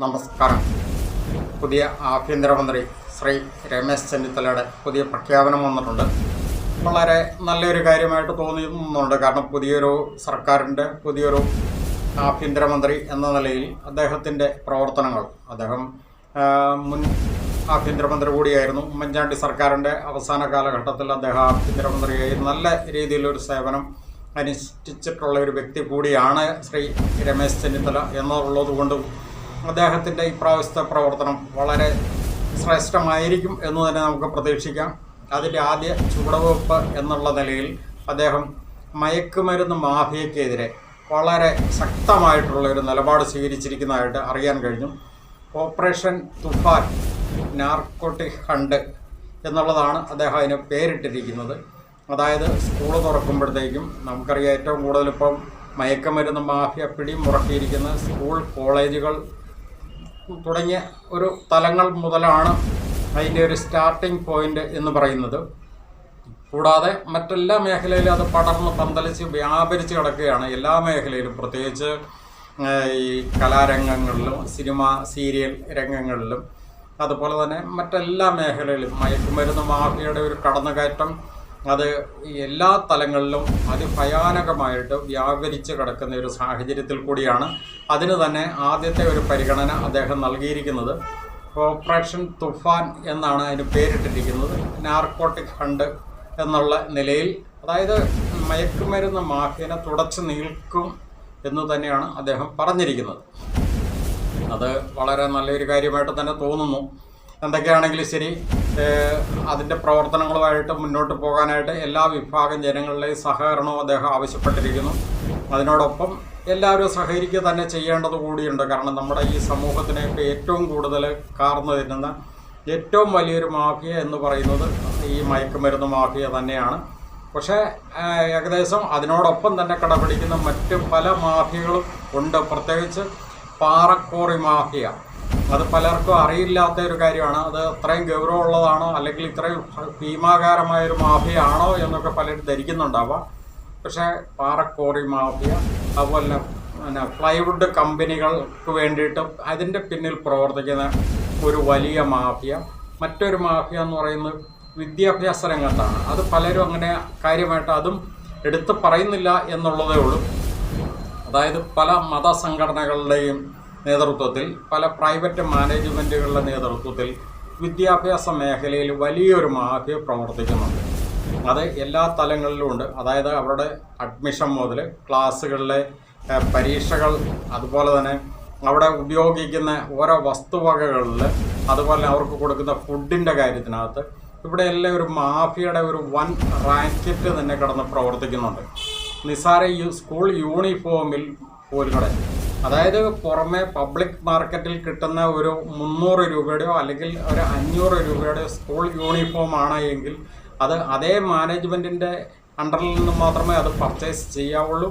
നമസ്കാരം. പുതിയ ആഭ്യന്തരമന്ത്രി ശ്രീ രമേശ് ചെന്നിത്തലയുടെ പുതിയ പ്രഖ്യാപനം വന്നിട്ടുണ്ട്. വളരെ നല്ലൊരു കാര്യമായിട്ട് തോന്നുന്നുണ്ട്. കാരണം പുതിയൊരു സർക്കാരിൻ്റെ പുതിയൊരു ആഭ്യന്തരമന്ത്രി എന്ന നിലയിൽ അദ്ദേഹത്തിൻ്റെ പ്രവർത്തനങ്ങൾ, അദ്ദേഹം മുൻ ആഭ്യന്തരമന്ത്രി കൂടിയായിരുന്നു. ഉമ്മൻചാണ്ടി സർക്കാരിൻ്റെ അവസാന കാലഘട്ടത്തിൽ അദ്ദേഹം ആഭ്യന്തരമന്ത്രിയായി നല്ല രീതിയിലൊരു സേവനം അനുഷ്ഠിച്ചിട്ടുള്ള ഒരു വ്യക്തി കൂടിയാണ് ശ്രീ രമേശ് ചെന്നിത്തല എന്നുള്ളതുകൊണ്ടും അദ്ദേഹത്തിൻ്റെ ഇപ്രാവശ്യത്തെ പ്രവർത്തനം വളരെ ശ്രേഷ്ഠമായിരിക്കും എന്ന് തന്നെ നമുക്ക് പ്രതീക്ഷിക്കാം. അതിൻ്റെ ആദ്യ ചുവടുവെപ്പ് എന്നുള്ള നിലയിൽ അദ്ദേഹം മയക്കുമരുന്ന് മാഫിയക്കെതിരെ വളരെ ശക്തമായിട്ടുള്ള ഒരു നിലപാട് സ്വീകരിച്ചിരിക്കുന്നതായിട്ട് അറിയാൻ കഴിഞ്ഞു. ഓപ്പറേഷൻ തുഫാൻ നാർക്കോട്ടിക് ഹണ്ട് എന്നുള്ളതാണ് അദ്ദേഹം അതിന് പേരിട്ടിരിക്കുന്നത്. അതായത് സ്കൂൾ തുറക്കുമ്പോഴത്തേക്കും നമുക്കറിയാം, ഏറ്റവും കൂടുതൽ ഇപ്പം മയക്കുമരുന്ന് മാഫിയ പിടിമുറക്കിയിരിക്കുന്ന സ്കൂൾ, കോളേജുകൾ തുടങ്ങിയ ഒരു തലങ്ങൾ മുതലാണ് അതിൻ്റെ ഒരു സ്റ്റാർട്ടിംഗ് പോയിൻ്റ് എന്ന് പറയുന്നത്. കൂടാതെ മറ്റെല്ലാ മേഖലയിലും അത് പടർന്ന് പന്തലിച്ച് വ്യാപരിച്ച് കിടക്കുകയാണ്. എല്ലാ മേഖലയിലും, പ്രത്യേകിച്ച് ഈ കലാരംഗങ്ങളിലും സിനിമ സീരിയൽ രംഗങ്ങളിലും അതുപോലെ തന്നെ മറ്റെല്ലാ മേഖലയിലും മയക്കുമരുന്ന് മാഫിയയുടെ ഒരു കടന്നുകയറ്റം അത് എല്ലാ തലങ്ങളിലും അതിഭയാനകമായിട്ട് വ്യാപരിച്ച് കിടക്കുന്ന ഒരു സാഹചര്യത്തിൽ കൂടിയാണ് അതിന് തന്നെ ആദ്യത്തെ ഒരു പരിഗണന അദ്ദേഹം നൽകിയിരിക്കുന്നത്. ഓപ്പറേഷൻ തുഫാൻ എന്നാണ് അതിന് പേരിട്ടിരിക്കുന്നത്. നാർക്കോട്ടിക് ഹണ്ട് എന്നുള്ള നിലയിൽ, അതായത് മയക്കുമരുന്ന് മാഫിയനെ തുടച്ചു നീക്കും എന്ന് തന്നെയാണ് അദ്ദേഹം പറഞ്ഞിരിക്കുന്നത്. അത് വളരെ നല്ലൊരു കാര്യമായിട്ട് തന്നെ തോന്നുന്നു. എന്തൊക്കെയാണെങ്കിലും ശരി, അതിൻ്റെ പ്രവർത്തനങ്ങളുമായിട്ട് മുന്നോട്ട് പോകാനായിട്ട് എല്ലാ വിഭാഗം ജനങ്ങളുടെയും സഹകരണവും അദ്ദേഹം ആവശ്യപ്പെട്ടിരിക്കുന്നു. അതിനോടൊപ്പം എല്ലാവരും സഹകരിക്കുക തന്നെ ചെയ്യേണ്ടത് കൂടിയുണ്ട്. കാരണം നമ്മുടെ ഈ സമൂഹത്തിനെ ഏറ്റവും കൂടുതൽ കാർന്നു തിന്നുന്ന ഏറ്റവും വലിയൊരു മാഫിയ എന്ന് പറയുന്നത് ഈ മയക്കുമരുന്ന് മാഫിയ തന്നെയാണ്. പക്ഷേ ഏകദേശം അതിനോടൊപ്പം തന്നെ കടപിടിക്കുന്ന മറ്റ് പല മാഫിയകളും ഉണ്ട്. പ്രത്യേകിച്ച് പാറക്കോറി മാഫിയ, അത് പലർക്കും അറിയില്ലാത്ത ഒരു കാര്യമാണ്. അത് അത്രയും ഗൗരവമുള്ളതാണോ അല്ലെങ്കിൽ ഇത്രയും ഭീമാകാരമായൊരു മാഫിയ ആണോ എന്നൊക്കെ പലരും ധരിക്കുന്നുണ്ടാവാം. പക്ഷേ പാറക്കോറി മാഫിയ, അതുപോലെ പിന്നെ പ്ലൈവുഡ് കമ്പനികൾക്ക് വേണ്ടിയിട്ട് അതിൻ്റെ പിന്നിൽ പ്രവർത്തിക്കുന്ന ഒരു വലിയ മാഫിയ. മറ്റൊരു മാഫിയ എന്ന് പറയുന്നത് വിദ്യാഭ്യാസ രംഗത്താണ്. അത് പലരും അങ്ങനെ കാര്യമായിട്ട് അതും എടുത്ത് പറയുന്നില്ല എന്നുള്ളതേ ഉള്ളൂ. അതായത് പല മതസംഘടനകളുടെയും നേതൃത്വത്തിൽ, പല പ്രൈവറ്റ് മാനേജ്മെൻറ്റുകളുടെ നേതൃത്വത്തിൽ വിദ്യാഭ്യാസ മേഖലയിൽ വലിയൊരു മാഫിയ പ്രവർത്തിക്കുന്നുണ്ട്. അത് എല്ലാ തലങ്ങളിലും ഉണ്ട്. അതായത് അവരുടെ അഡ്മിഷൻ മുതൽ ക്ലാസ്സുകളിലെ പരീക്ഷകൾ, അതുപോലെ തന്നെ അവിടെ ഉപയോഗിക്കുന്ന ഓരോ വസ്തുവകകളിൽ, അതുപോലെ അവർക്ക് കൊടുക്കുന്ന ഫുഡിൻ്റെ കാര്യത്തിനകത്ത്, ഇവിടെയെല്ലാം ഒരു മാഫിയയുടെ ഒരു വൻ റാക്കറ്റ് തന്നെ കിടന്ന് പ്രവർത്തിക്കുന്നുണ്ട്. നിസ്സാര സ്കൂൾ യൂണിഫോമിൽ പോലും, അതായത് പുറമെ പബ്ലിക് മാർക്കറ്റിൽ കിട്ടുന്ന ഒരു 300 രൂപയുടെയോ അല്ലെങ്കിൽ ഒരു 500 രൂപയുടെയോ സ്കൂൾ യൂണിഫോമാണ് എങ്കിൽ അത് അതേ മാനേജ്മെൻറ്റിൻ്റെ അണ്ടറിൽ നിന്ന് മാത്രമേ അത് പർച്ചേസ് ചെയ്യാവുള്ളൂ.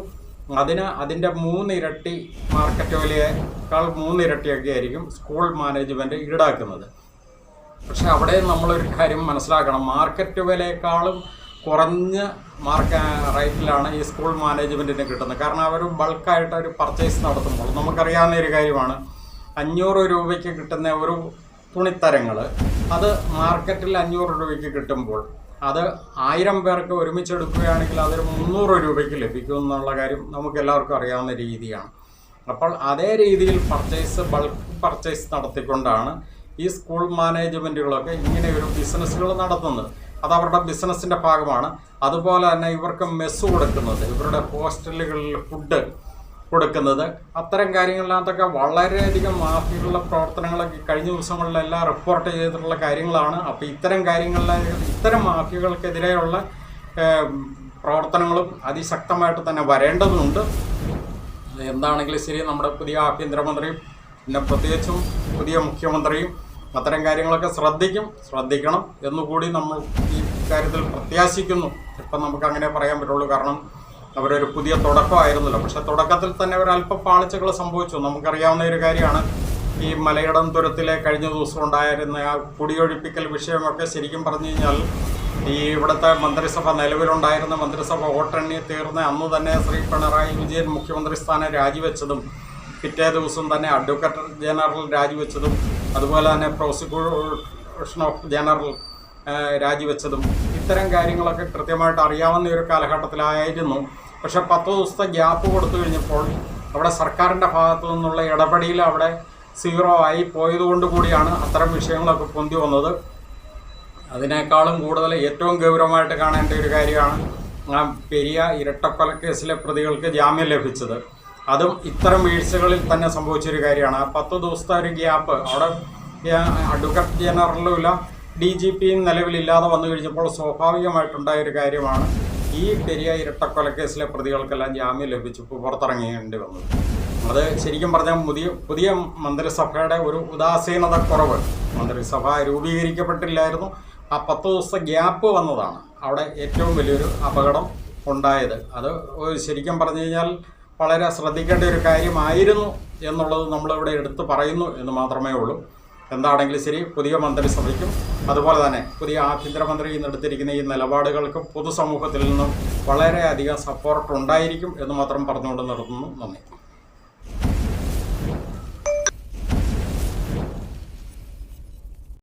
അതിൻ്റെ 3 ഇരട്ടി മാർക്കറ്റ് വിലയേക്കാൾ 3 ഇരട്ടിയൊക്കെ ആയിരിക്കും സ്കൂൾ മാനേജ്മെൻറ്റ് ഈടാക്കുന്നത്. പക്ഷെ അവിടെ നമ്മളൊരു കാര്യം മനസ്സിലാക്കണം, മാർക്കറ്റ് വിലയേക്കാളും കുറഞ്ഞ റേറ്റിലാണ് ഈ സ്കൂൾ മാനേജ്മെൻറ്റിന് കിട്ടുന്നത്. കാരണം അവർ ബൾക്കായിട്ട് ഒരു പർച്ചേസ് നടത്തുമ്പോൾ നമുക്കറിയാവുന്ന ഒരു കാര്യമാണ്, 500 രൂപയ്ക്ക് കിട്ടുന്ന ഒരു തുണിത്തരങ്ങൾ അത് മാർക്കറ്റിൽ 500 രൂപയ്ക്ക് കിട്ടുമ്പോൾ അത് 1000 പേർക്ക് ഒരുമിച്ചെടുക്കുകയാണെങ്കിൽ അതൊരു 300 രൂപയ്ക്ക് ലഭിക്കും എന്നുള്ള കാര്യം നമുക്ക് എല്ലാവർക്കും അറിയാവുന്ന രീതിയാണ്. അപ്പോൾ അതേ രീതിയിൽ ബൾക്ക് പർച്ചേസ് നടത്തിക്കൊണ്ടാണ് ഈ സ്കൂൾ മാനേജ്മെൻറ്റുകളൊക്കെ ഇങ്ങനെ ഒരു ബിസിനസ്സുകൾ നടത്തുന്നത്. അതവരുടെ ബിസിനസ്സിൻ്റെ ഭാഗമാണ്. അതുപോലെ തന്നെ ഇവർക്ക് മെസ്സ് കൊടുക്കുന്നത്, ഇവരുടെ ഹോസ്റ്റലുകളിൽ ഫുഡ് കൊടുക്കുന്നത്, അത്തരം കാര്യങ്ങളിനകത്തൊക്കെ വളരെയധികം മാഫിയകളുടെ പ്രവർത്തനങ്ങളൊക്കെ കഴിഞ്ഞ ദിവസങ്ങളിലെല്ലാം റിപ്പോർട്ട് ചെയ്തിട്ടുള്ള കാര്യങ്ങളാണ്. അപ്പോൾ ഇത്തരം മാഫിയകൾക്കെതിരെയുള്ള പ്രവർത്തനങ്ങളും അതിശക്തമായിട്ട് തന്നെ വരേണ്ടതുണ്ട്. എന്താണെങ്കിലും ശരി, നമ്മുടെ പുതിയ ആഭ്യന്തരമന്ത്രിയും പിന്നെ പ്രത്യേകിച്ചും പുതിയ മുഖ്യമന്ത്രിയും അത്തരം കാര്യങ്ങളൊക്കെ ശ്രദ്ധിക്കണം എന്നുകൂടി നമ്മൾ ഈ കാര്യത്തിൽ പ്രത്യാശിക്കുന്നു. ഇപ്പം നമുക്ക് അങ്ങനെ പറയാൻ പറ്റുള്ളൂ. കാരണം അവരൊരു പുതിയ തുടക്കമായിരുന്നല്ലോ. പക്ഷെ തുടക്കത്തിൽ തന്നെ ഒരല്പ പാളിച്ചകൾ സംഭവിച്ചു. നമുക്കറിയാവുന്ന ഒരു കാര്യമാണ്, ഈ മലയിടം തുരത്തിലെ കഴിഞ്ഞ ദിവസം ഉണ്ടായിരുന്ന ആ കുടിയൊഴിപ്പിക്കൽ വിഷയമൊക്കെ ശരിക്കും പറഞ്ഞു കഴിഞ്ഞാൽ ഈ ഇവിടുത്തെ മന്ത്രിസഭ, നിലവിലുണ്ടായിരുന്ന മന്ത്രിസഭ വോട്ടെണ്ണി തീർന്ന അന്ന് തന്നെ ശ്രീ പിണറായി വിജയൻ മുഖ്യമന്ത്രി സ്ഥാനം രാജിവെച്ചതും പിറ്റേ ദിവസം തന്നെ അഡ്വക്കേറ്റ് ജനറൽ രാജിവെച്ചതും അതുപോലെ തന്നെ പ്രോസിക്യൂഷൻ ഓഫ് ജനറൽ രാജിവെച്ചതും ഇത്തരം കാര്യങ്ങളൊക്കെ കൃത്യമായിട്ട് അറിയാവുന്ന ഒരു കാലഘട്ടത്തിലായിരുന്നു. പക്ഷെ 10 ദിവസത്തെ ഗ്യാപ്പ് കൊടുത്തു കഴിഞ്ഞപ്പോൾ അവിടെ സർക്കാരിൻ്റെ ഭാഗത്തു നിന്നുള്ള ഇടപെടൽ അവിടെ 0 ആയി പോയതുകൊണ്ട് കൂടിയാണ് അത്തരം വിഷയങ്ങളൊക്കെ പൊന്തി വന്നത്. അതിനേക്കാളും കൂടുതൽ ഏറ്റവും ഗൗരവമായിട്ട് കാണേണ്ട ഒരു കാര്യമാണ് പെരിയ ഇരട്ടക്കൊലക്കേസിലെ പ്രതികൾക്ക് ജാമ്യം ലഭിച്ചത്. അതും ഇത്തരം വീഴ്ചകളിൽ തന്നെ സംഭവിച്ചൊരു കാര്യമാണ്. 10 ദിവസത്തെ ഒരു ഗ്യാപ്പ് അവിടെ അഡ്വക്കേറ്റ് ജനറലുമില്ല, DGPയും നിലവിലില്ലാതെ വന്നു കഴിഞ്ഞപ്പോൾ സ്വാഭാവികമായിട്ടുണ്ടായൊരു കാര്യമാണ് ഈ പെരിയ ഇരട്ടക്കൊലക്കേസിലെ പ്രതികൾക്കെല്ലാം ജാമ്യം ലഭിച്ചപ്പോൾ പുറത്തിറങ്ങേണ്ടി വന്നത്. അത് ശരിക്കും പറഞ്ഞാൽ പുതിയ മന്ത്രിസഭയുടെ ഒരു ഉദാസീനത കുറവ്. മന്ത്രിസഭ രൂപീകരിക്കപ്പെട്ടില്ലായിരുന്നു. ആ 10 ദിവസത്തെ ഗ്യാപ്പ് വന്നതാണ് അവിടെ ഏറ്റവും വലിയൊരു അപകടം ഉണ്ടായത്. അത് ശരിക്കും പറഞ്ഞു കഴിഞ്ഞാൽ വളരെ ശ്രദ്ധിക്കേണ്ട ഒരു കാര്യമായിരുന്നു എന്നുള്ളത് നമ്മളിവിടെ എടുത്ത് പറയുന്നു എന്ന് മാത്രമേ ഉള്ളൂ. എന്താണെങ്കിലും ശരി, പുതിയ മന്ത്രിസഭയ്ക്കും അതുപോലെ തന്നെ പുതിയ ആഭ്യന്തരമന്ത്രി ഇന്നെടുത്തിരിക്കുന്ന ഈ നിലപാടുകൾക്കും പൊതുസമൂഹത്തിൽ നിന്നും വളരെയധികം സപ്പോർട്ട് ഉണ്ടായിരിക്കും എന്ന് മാത്രം പറഞ്ഞുകൊണ്ട് നിർത്തുന്നു. നന്ദി.